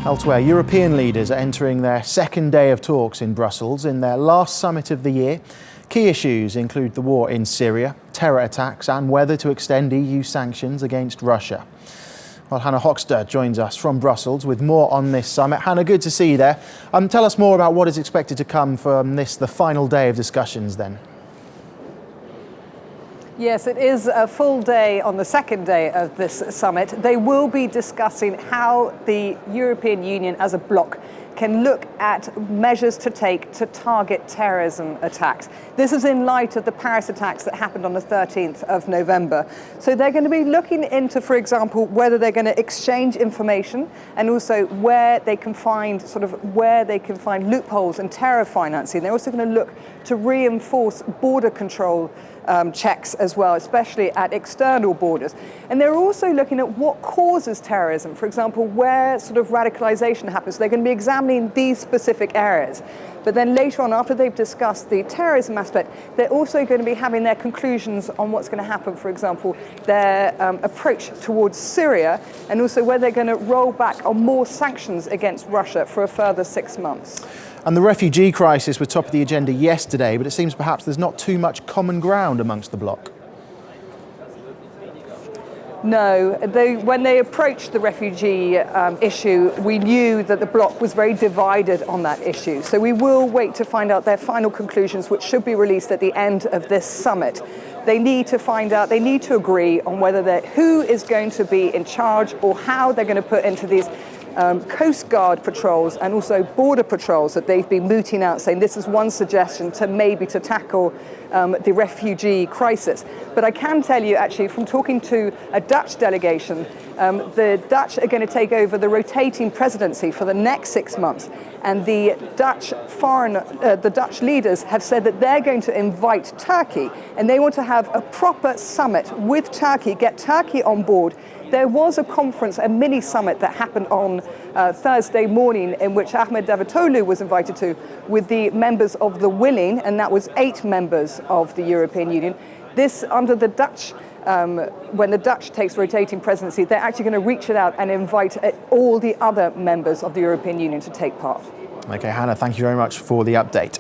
Elsewhere, European leaders are entering their second day of talks in Brussels in their last summit of the year. Key issues include the war in Syria, terror attacks and whether to extend EU sanctions against Russia. Well, Hannah Hoexter joins us from Brussels with more on this summit. Hannah, good to see you there. Tell us more about what is expected to come from this, the final day of discussions then. Yes, it is a full day on the second day of this summit. They will be discussing how the European Union as a bloc can look at measures to take to target terrorism attacks. This is in light of the Paris attacks that happened on the 13th of November. So they're going to be looking into, for example, whether they're going to exchange information and also where they can find loopholes in terror financing. They're also going to look to reinforce border control checks as well, especially at external borders. And they're also looking at what causes terrorism. For example, where sort of radicalization happens. They're going to be examining these specific areas. But then later on, after they've discussed the terrorism aspect, they're also going to be having their conclusions on what's going to happen, for example, their approach towards Syria, and also where they're going to roll back on more sanctions against Russia for a further 6 months. And the refugee crisis was top of the agenda yesterday, but it seems perhaps there's not too much common ground amongst the bloc. No, when they approached the refugee issue, we knew that the bloc was very divided on that issue. So we will wait to find out their final conclusions, which should be released at the end of this summit. They need to find out, they need to agree on who is going to be in charge or how they're going to put into these Coast Guard patrols and also border patrols that they've been mooting out, saying this is one suggestion to tackle the refugee crisis. But I can tell you, actually, from talking to a Dutch delegation, the Dutch are going to take over the rotating presidency for the next 6 months. And the Dutch leaders have said that they're going to invite Turkey, and they want to have a proper summit with Turkey, get Turkey on board. There was a conference, a mini summit that happened on Thursday morning in which Ahmed Davutoglu was invited to with the members of the Willing, and that was 8 members of the European Union. This under the Dutch, when the Dutch takes rotating presidency, they're actually going to reach it out and invite all the other members of the European Union to take part. Okay, Hannah, thank you very much for the update.